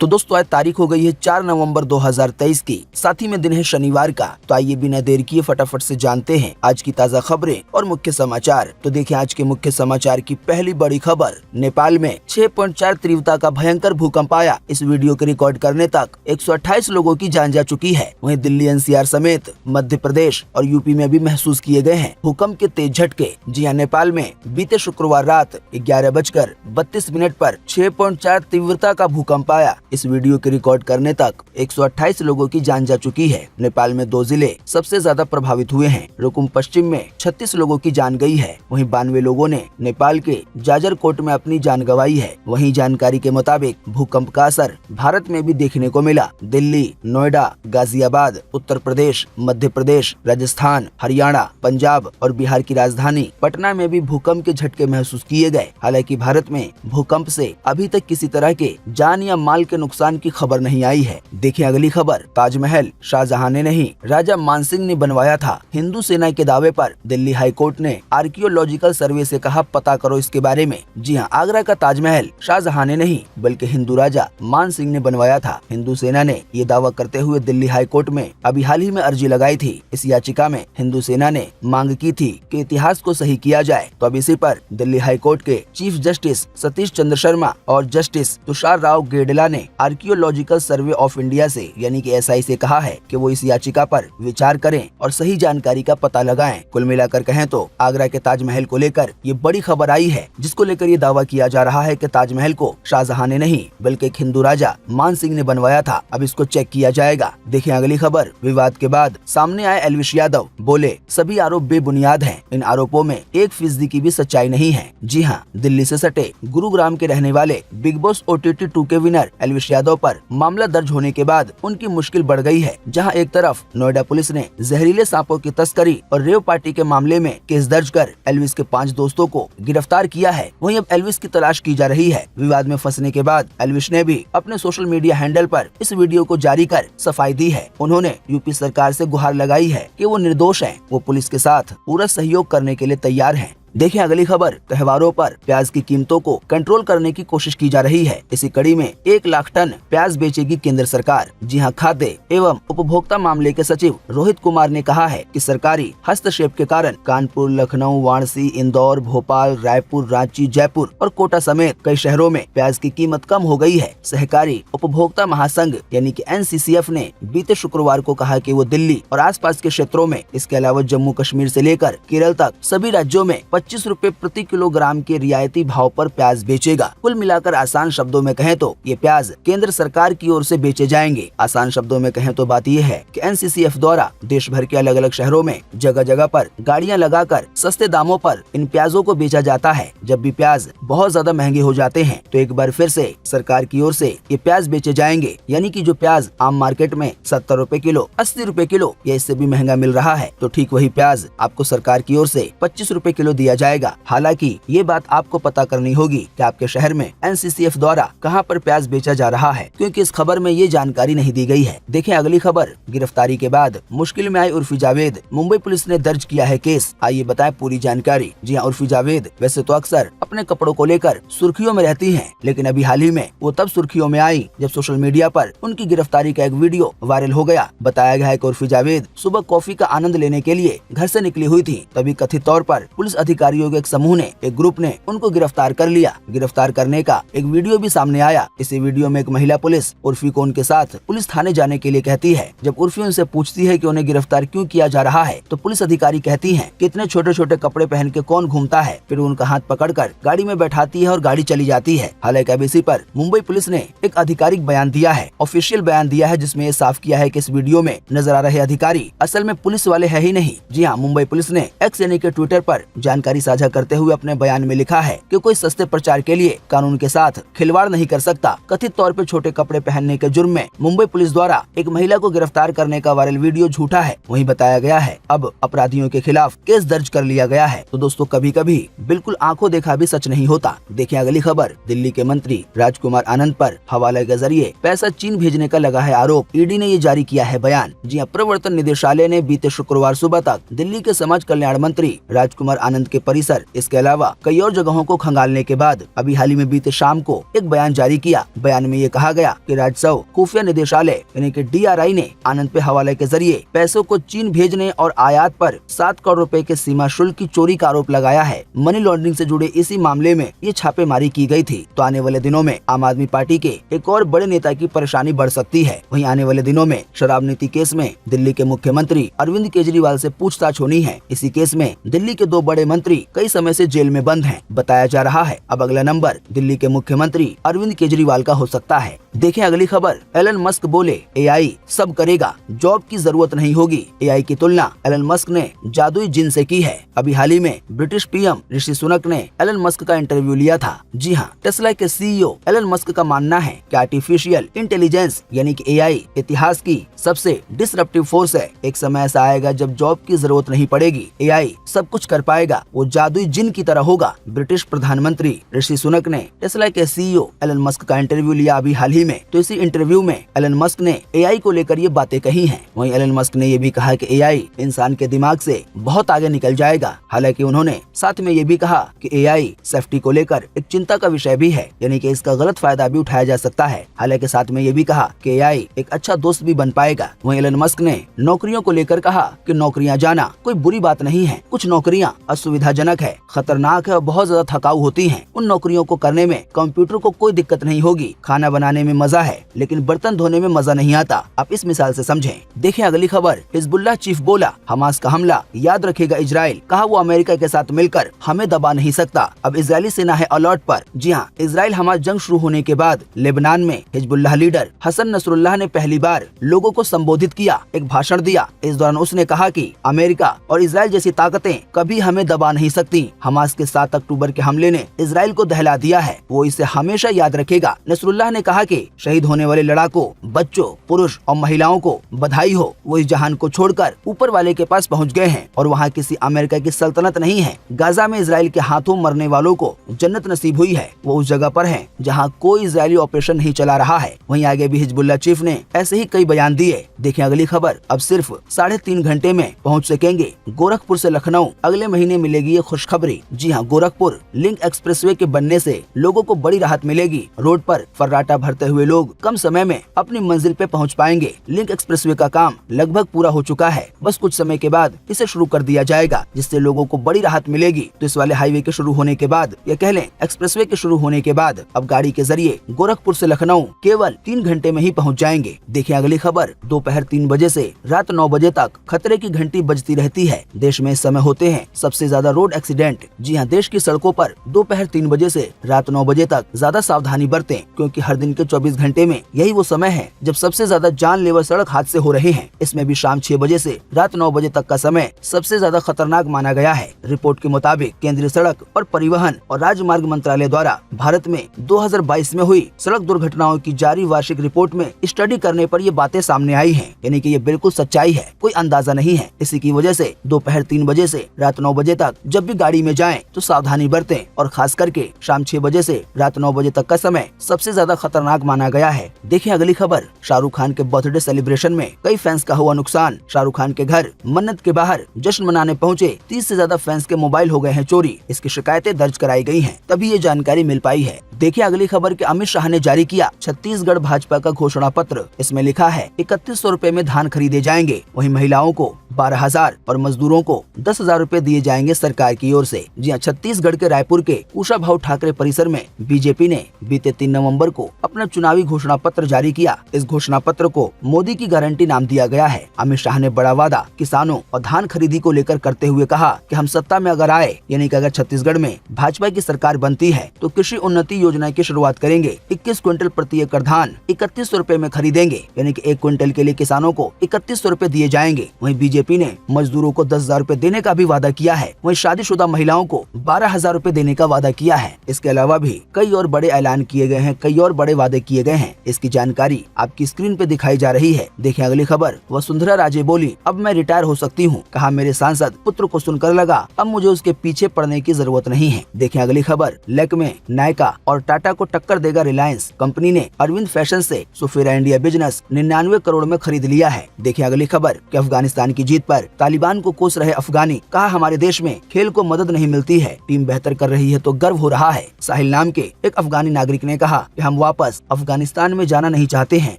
तो दोस्तों आज तारीख हो गई है 4 नवंबर 2023 की, साथ ही में दिन है शनिवार का। तो आइए बिना देर किए फटाफट से जानते हैं आज की ताज़ा खबरें और मुख्य समाचार। तो देखिए आज के मुख्य समाचार की पहली बड़ी खबर। नेपाल में 6.4 तीव्रता का भयंकर भूकंप आया। इस वीडियो के रिकॉर्ड करने तक 128 लोगों की जान जा चुकी है। वहीं दिल्ली एनसीआर समेत मध्य प्रदेश और यूपी में भी महसूस किए गए हैं भूकंप के तेज झटके। जी हां, नेपाल में बीते शुक्रवार रात 11:32 पर 6.4 तीव्रता का भूकंप आया। इस वीडियो के रिकॉर्ड करने तक 128 लोगों की जान जा चुकी है। नेपाल में 2 जिले सबसे ज्यादा प्रभावित हुए हैं। रुकुम पश्चिम में 36 लोगों की जान गई है। वहीं 92 लोगों ने नेपाल के जाजरकोट में अपनी जान गंवाई है। वहीं जानकारी के मुताबिक भूकंप का असर भारत में भी देखने को मिला। दिल्ली, नोएडा, गाजियाबाद, उत्तर प्रदेश, मध्य प्रदेश, राजस्थान, हरियाणा, पंजाब और बिहार की राजधानी पटना में भी भूकंप के झटके महसूस किए गए। हालांकि भारत में भूकंप से अभी तक किसी तरह के जान या माल के नुकसान की खबर नहीं आई है। देखिए अगली खबर। ताजमहल शाहजहां ने नहीं, राजा मानसिंह ने बनवाया था। हिंदू सेना के दावे पर दिल्ली हाई कोर्ट ने आर्कियोलॉजिकल सर्वे से कहा पता करो इसके बारे में। जी हां, आगरा का ताजमहल शाहजहां ने नहीं बल्कि हिंदू राजा मान सिंह ने बनवाया था। हिंदू सेना ने ये दावा करते हुए दिल्ली हाई कोर्ट में अभी हाल ही में अर्जी लगाई थी। इस याचिका में हिंदू सेना ने मांग की थी कि इतिहास को सही किया जाए। तो अब इसी पर दिल्ली हाई कोर्ट के चीफ जस्टिस सतीश चंद्र शर्मा और जस्टिस तुषार राव गेडला ने आर्कियोलॉजिकल सर्वे ऑफ इंडिया से यानी कि एसआई से कहा है कि वो इस याचिका पर विचार करें और सही जानकारी का पता लगाएं। कुल मिलाकर कहें तो आगरा के ताजमहल को लेकर ये बड़ी खबर आई है, जिसको लेकर ये दावा किया जा रहा है कि ताजमहल को शाहजहां ने नहीं बल्कि एक हिंदू राजा मान सिंह ने बनवाया था। अब इसको चेक किया जाएगा। देखिए अगली खबर। विवाद के बाद सामने आए एल्विश यादव, बोले सभी आरोप बेबुनियाद हैं। इन आरोपों में 1% की भी सच्चाई नहीं है। जी हाँ, दिल्ली से सटे गुरुग्राम के रहने वाले बिग बॉस OTT 2 के विनर एल्विश यादव पर मामला दर्ज होने के बाद उनकी मुश्किल बढ़ गई है। जहां एक तरफ नोएडा पुलिस ने जहरीले सांपों की तस्करी और रेव पार्टी के मामले में केस दर्ज कर एल्विश के 5 दोस्तों को गिरफ्तार किया है, वहीं अब एल्विश की तलाश की जा रही है। विवाद में फंसने के बाद एल्विश ने भी अपने सोशल मीडिया हैंडल पर इस वीडियो को जारी कर सफाई दी है। उन्होंने यूपी सरकार से गुहार लगाई है कि वो निर्दोष हैं, वो पुलिस के साथ पूरा सहयोग करने के लिए तैयार हैं। देखिए अगली खबर। त्योहारों पर प्याज की कीमतों को कंट्रोल करने की कोशिश की जा रही है। इसी कड़ी में 1 लाख टन प्याज बेचेगी केंद्र सरकार। जी हां, खाद्य एवं उपभोक्ता मामले के सचिव रोहित कुमार ने कहा है कि सरकारी हस्तक्षेप के कारण कानपुर, लखनऊ, वाराणसी, इंदौर, भोपाल, रायपुर, रांची, जयपुर और कोटा समेत कई शहरों में प्याज की कीमत कम हो गई है। सहकारी उपभोक्ता महासंघ यानी कि NCCF ने बीते शुक्रवार को कहा कि वो दिल्ली और आसपास के क्षेत्रों में, इसके अलावा जम्मू कश्मीर से लेकर केरल तक सभी राज्यों में 25 रुपए प्रति किलोग्राम के रियायती भाव पर प्याज बेचेगा। कुल मिलाकर आसान शब्दों में कहें तो ये प्याज केंद्र सरकार की ओर से बेचे जाएंगे। आसान शब्दों में कहें तो बात यह है कि NCCF द्वारा देश भर के अलग अलग शहरों में जगह जगह पर गाड़ियां लगाकर सस्ते दामों पर इन प्याजों को बेचा जाता है। जब भी प्याज बहुत ज्यादा महंगे हो जाते हैं तो एक बार फिर से सरकार की ओर से ये प्याज बेचे जाएंगे। यानी कि जो प्याज आम मार्केट में 70 रुपए किलो, 80 रुपए किलो या इससे भी महंगा मिल रहा है, तो ठीक वही प्याज आपको सरकार की ओर से 25 रुपए किलो दिया जाएगा। हालांकि ये बात आपको पता करनी होगी कि आपके शहर में NCCF द्वारा कहां पर प्याज बेचा जा रहा है, क्योंकि इस खबर में ये जानकारी नहीं दी गई है। देखें अगली खबर। गिरफ्तारी के बाद मुश्किल में आई उर्फी जावेद, मुंबई पुलिस ने दर्ज किया है केस। आइए बताएं पूरी जानकारी। जी हां, उर्फी जावेद वैसे तो अक्सर अपने कपड़ों को लेकर सुर्खियों में रहती हैं, लेकिन अभी हाल ही में वो तब सुर्खियों में आई जब सोशल मीडिया पर उनकी गिरफ्तारी का एक वीडियो वायरल हो गया। बताया गया है कि उर्फी जावेद सुबह कॉफी का आनंद लेने के लिए घर से निकली हुई थी। तभी कथित तौर पर पुलिस अधिकारियों के एक समूह ने, एक ग्रुप ने उनको गिरफ्तार कर लिया। गिरफ्तार करने का एक वीडियो भी सामने आया। इसी वीडियो में एक महिला पुलिस उर्फी को उनके साथ पुलिस थाने जाने के लिए कहती है। जब उर्फी उनसे पूछती है कि उन्हें गिरफ्तार क्यों किया जा रहा है, तो पुलिस अधिकारी कहती हैं कि इतने छोटे छोटे कपड़े पहन के कौन घूमता है। फिर उनका हाथ पकड़कर गाड़ी में बैठाती है और गाड़ी चली जाती है। हालांकि अब इसी पर मुंबई पुलिस ने एक आधिकारिक बयान दिया है, ऑफिशियल बयान दिया है, जिसमें ये साफ किया है कि इस वीडियो में नजर आ रहे अधिकारी असल में पुलिस वाले है ही नहीं। जी हाँ, मुंबई पुलिस ने X यानी कि ट्विटर पर जानकारी साझा करते हुए अपने बयान में लिखा है कि कोई सस्ते प्रचार के लिए कानून के साथ खिलवाड़ नहीं कर सकता। कथित तौर पर छोटे कपड़े पहनने के जुर्म में मुंबई पुलिस द्वारा एक महिला को गिरफ्तार करने का वायरल वीडियो झूठा है। वहीं बताया गया है अब अपराधियों के खिलाफ केस दर्ज कर लिया गया है। तो दोस्तों कभी कभी बिल्कुल आंखों देखा भी सच नहीं होता। देखिए अगली खबर। दिल्ली के मंत्री राजकुमार आनंद पर हवाले के जरिए पैसा चीन भेजने का लगा है आरोप। ईडी ने ये जारी किया है बयान। जी हां, प्रवर्तन निदेशालय ने बीते शुक्रवार सुबह तक दिल्ली के समाज कल्याण मंत्री राजकुमार आनंद के परिसर, इसके अलावा कई और जगहों को खंगालने के बाद अभी हाल ही में बीते शाम को एक बयान जारी किया। बयान में ये कहा गया कि राजस्व खुफिया निदेशालय यानी कि DRI ने आनंद पे हवाले के जरिए पैसों को चीन भेजने और आयात पर 7 करोड़ रुपए के सीमा शुल्क की चोरी का आरोप लगाया है। मनी लॉन्ड्रिंग से जुड़े इसी मामले में ये छापेमारी की गई थी। तो आने वाले दिनों में आम आदमी पार्टी के एक और बड़े नेता की परेशानी बढ़ सकती है। वहीं आने वाले दिनों में शराब नीति केस में दिल्ली के मुख्यमंत्री अरविंद केजरीवाल से पूछताछ होनी है। इसी केस में दिल्ली के 2 बड़े मंत्री कई समय से जेल में बंद हैं। बताया जा रहा है अब अगला नंबर दिल्ली के मुख्यमंत्री अरविंद केजरीवाल का हो सकता है। देखें अगली खबर। एलन मस्क बोले AI सब करेगा, जॉब की जरूरत नहीं होगी। AI की तुलना एलन मस्क ने जादुई जिन से की है। अभी हाल ही में ब्रिटिश PM ऋषि सुनक ने एलन मस्क का इंटरव्यू लिया था। जी हाँ, टेस्ला के CEO एलन मस्क का मानना है कि आर्टिफिशियल इंटेलिजेंस यानी कि AI इतिहास की सबसे डिसरप्टिव फोर्स है। एक समय ऐसा आएगा जब जॉब की जरूरत नहीं पड़ेगी, AI सब कुछ कर पाएगा, वो जादुई जिन की तरह होगा। ब्रिटिश प्रधानमंत्री ऋषि सुनक ने टेस्ला के CEO एलन मस्क का इंटरव्यू लिया अभी हाल ही में। तो इसी इंटरव्यू में एलन मस्क ने AI को लेकर ये बातें कही हैं। वहीं एलन मस्क ने ये भी कहा कि AI इंसान के दिमाग से बहुत आगे निकल जाएगा। हालांकि उन्होंने साथ में ये भी कहा कि AI सेफ्टी को लेकर एक चिंता का विषय भी है, यानी कि इसका गलत फायदा भी उठाया जा सकता है। हालांकि साथ में ये भी कहा कि AI एक अच्छा दोस्त भी बन पाएगा। वहीं एलन मस्क ने नौकरियों को लेकर कहा कि नौकरियां जाना कोई बुरी बात नहीं है। कुछ नौकरियां असुविधाजनक है, खतरनाक है और बहुत ज्यादा थकाऊ होती हैं। उन नौकरियों को करने में कंप्यूटर को कोई दिक्कत नहीं होगी। खाना बनाने में मजा है, लेकिन बर्तन धोने में मजा नहीं आता। आप इस मिसाल से समझें। देखें अगली खबर। हिजबुल्लाह चीफ बोला हमास का हमला याद रखेगा इजराइल, कहा वो अमेरिका के साथ मिलकर हमें दबा नहीं सकता। अब इजरायली सेना है अलर्ट पर। जी हाँ, इजराइल हमास जंग शुरू होने के बाद लेबनान में हिजबुल्लाह लीडर हसन नसरुल्लाह ने पहली बार लोगों को संबोधित किया, एक भाषण दिया। इस दौरान उसने कहा कि अमेरिका और इजराइल जैसी ताकतें कभी हमें दबा नहीं सकती। हमास के 7 अक्टूबर के हमले ने इजराइल को दहला दिया है, वो इसे हमेशा याद रखेगा। नसरुल्लाह ने कहा कि शहीद होने वाले लड़ाकों, बच्चों, पुरुष और महिलाओं को बधाई हो। वो इस जहान को छोड़कर ऊपर वाले के पास पहुंच गए हैं और वहाँ किसी अमेरिका की सल्तनत नहीं है। गाजा में इजराइल के हाथों मरने वालों को जन्नत नसीब हुई है। वो उस जगह पर हैं जहां कोई इजरायली ऑपरेशन नहीं चला रहा है। वहीं आगे भी हिजबुल्लाह चीफ ने ऐसे ही कई बयान दिए। देखें अगली खबर। अब सिर्फ 3.5 घंटे में पहुंच सकेंगे गोरखपुर से लखनऊ। अगले महीने मिलेगी ये खुशखबरी। जी हाँ, गोरखपुर लिंक एक्सप्रेसवे के बनने से लोगों को बड़ी राहत मिलेगी। रोड पर फर्राटा भरते हुए लोग कम समय में अपनी मंजिल पे पहुंच पाएंगे। लिंक एक्सप्रेसवे का काम लगभग पूरा हो चुका है, बस कुछ समय के बाद इसे शुरू कर दिया जाएगा, जिससे लोगों को बड़ी राहत मिलेगी। तो इस वाले हाईवे के शुरू होने के बाद, या कह लें एक्सप्रेसवे के शुरू होने के बाद, अब गाड़ी के जरिए गोरखपुर से लखनऊ केवल 3 घंटे में ही पहुंच जाएंगे। देखिए अगली खबर। दोपहर 3 बजे से रात 9 बजे तक खतरे की घंटी बजती रहती है। देश में इस समय होते हैं सबसे ज्यादा रोड एक्सीडेंट। जी हाँ, देश की सड़कों पर दोपहर 3 बजे से रात 9 बजे तक ज्यादा सावधानी बरतें, क्योंकि हर दिन के 24 घंटे में यही वो समय है जब सबसे ज्यादा जानलेवा सड़क हादसे हो रहे हैं। इसमें भी शाम 6 बजे से रात 9 बजे तक का समय सबसे ज्यादा खतरनाक माना गया है। रिपोर्ट के मुताबिक केंद्रीय सड़क और परिवहन और राजमार्ग मंत्रालय द्वारा भारत में 2022 में हुई सड़क दुर्घटनाओं की जारी वार्षिक रिपोर्ट में स्टडी करने पर ये बातें सामने आई हैं, यानी कि ये बिल्कुल सच्चाई है, कोई अंदाजा नहीं है। इसी की वजह से दोपहर 3 बजे से रात 9 बजे तक जब भी गाड़ी में जाएं तो सावधानी बरतें, और खास करके शाम 6 बजे से रात 9 बजे तक का समय सबसे ज्यादा खतरनाक माना गया है। देखिए अगली खबर। शाहरुख खान के बर्थडे सेलिब्रेशन में कई फैंस का हुआ नुकसान। शाहरुख खान के घर मन्नत के बाहर जश्न मनाने पहुंचे 30 से ज्यादा फैंस के मोबाइल हो गए हैं चोरी। इसकी शिकायतें दर्ज कराई गई हैं, तभी ये जानकारी मिल पाई है। देखिए अगली खबर कि अमित शाह ने जारी किया छत्तीसगढ़ भाजपा का घोषणा पत्र। इसमें लिखा है 3100 रुपए में धान खरीदे जाएंगे। वहीं महिलाओं को 12,000 और मजदूरों को 10,000 रुपए दिए जाएंगे सरकार की ओर से। जी हाँ, छत्तीसगढ़ के रायपुर के कुशाभाऊ ठाकरे परिसर में बीजेपी ने बीते 3 नवंबर को अपना चुनावी घोषणा पत्र जारी किया। इस घोषणा पत्र को मोदी की गारंटी नाम दिया गया है। अमित शाह ने बड़ा वादा किसानों और धान खरीदी को लेकर करते हुए कहा कि हम सत्ता में अगर आए, यानी कि अगर छत्तीसगढ़ में भाजपा की सरकार बनती है तो कृषि उन्नति योजना की शुरुआत करेंगे। 21 क्विंटल प्रति एकड़ धान 3100 रुपए में खरीदेंगे, यानी कि 1 क्विंटल के लिए किसानों को 3100 रुपए दिए जाएंगे। वहीं बीजेपी ने मजदूरों को 10,000 रुपए देने का भी वादा किया है। वहीं शादीशुदा महिलाओं को 12,000 रुपए देने का वादा किया है। इसके अलावा भी कई और बड़े ऐलान किए गए हैं, कई और बड़े वादे किए गए हैं। इसकी जानकारी आपकी स्क्रीन पे दिखाई जा रही है। देखिए अगली खबर। वसुंधरा राजे बोली अब मैं रिटायर हो सकती हूँ। कहा मेरे सांसद पुत्र को सुनकर लगा अब मुझे उसके पीछे पड़ने की जरूरत नहीं है। देखिए अगली खबर। लेक्मे, नायका और टाटा को टक्कर देगा रिलायंस। कंपनी ने अरविंद फैशन से सुफेरा इंडिया बिजनेस 99 करोड़ में खरीद लिया है। देखिए अगली खबर कि अफगानिस्तान की जीत पर तालिबान को कोस रहे अफगानी। कहा हमारे देश में खेल को मदद नहीं मिलती है। टीम बेहतर कर रही है तो गर्व हो रहा है। साहिल नाम के एक अफगानी नागरिक ने कहा कि हम वापस अफगानिस्तान में जाना नहीं चाहते हैं,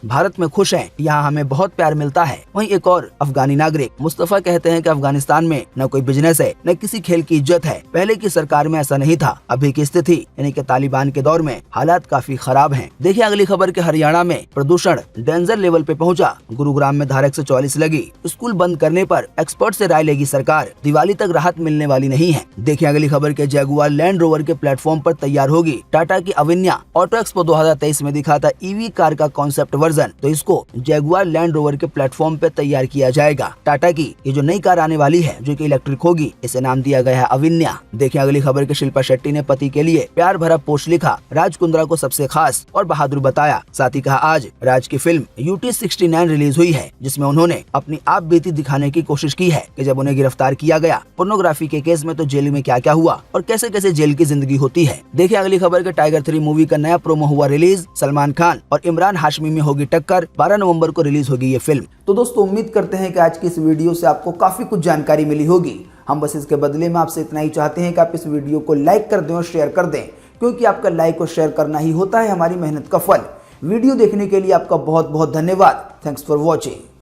भारत में खुश हैं, यहाँ हमें बहुत प्यार मिलता है। वहीं एक और अफगानी नागरिक मुस्तफा कहते हैं कि अफगानिस्तान में न कोई बिजनेस है, न किसी खेल की इज्जत है। पहले की सरकार में ऐसा नहीं था। अभी की स्थिति यानी कि तालिबान के दौर में हालात काफी खराब हैं। देखिए अगली खबर के हरियाणा में प्रदूषण डेंजर लेवल पे पहुंचा। गुरुग्राम में धारा 144 लगी। स्कूल बंद करने पर एक्सपर्ट से राय लेगी सरकार। दिवाली तक राहत मिलने वाली नहीं है। देखिए अगली खबर के जैगुआर लैंड रोवर के प्लेटफॉर्म पर तैयार होगी। टाटा की अविन्या ऑटो एक्सपो 2023 में दिखा था ईवी कार का कॉन्सेप्ट वर्जन, तो इसको जैगुआर लैंड रोवर के प्लेटफॉर्म पे तैयार किया जाएगा। टाटा की ये जो नई कार आने वाली है जो कि इलेक्ट्रिक होगी, इसे नाम दिया गया है अविन्या। देखिए अगली खबर के शिल्पा शेट्टी ने पति के लिए प्यार भरा पोस्ट लिखा। राज कुंद्रा को सबसे खास और बहादुर बताया। साथ ही कहा आज राज की फिल्म यूटी 69 रिलीज हुई है, जिसमें उन्होंने अपनी आप बीती दिखाने की कोशिश की है कि जब उन्हें गिरफ्तार किया गया पोर्नोग्राफी के केस में तो जेल में क्या क्या हुआ और कैसे कैसे जेल की जिंदगी होती है। देखिए अगली खबर के टाइगर 3 मूवी का नया प्रोमो हुआ रिलीज। सलमान खान और इमरान हाशमी में होगी टक्कर। 12 नवंबर को रिलीज होगी ये फिल्म। तो दोस्तों उम्मीद करते हैं कि आज की इस वीडियो से आपको काफी कुछ जानकारी मिली होगी। हम बस इसके बदले में आपसे इतना ही चाहते हैं कि आप इस वीडियो को लाइक कर दें और शेयर कर दें, क्योंकि आपका लाइक और शेयर करना ही होता है हमारी मेहनत का फल। वीडियो देखने के लिए आपका बहुत बहुत धन्यवाद। Thanks for watching.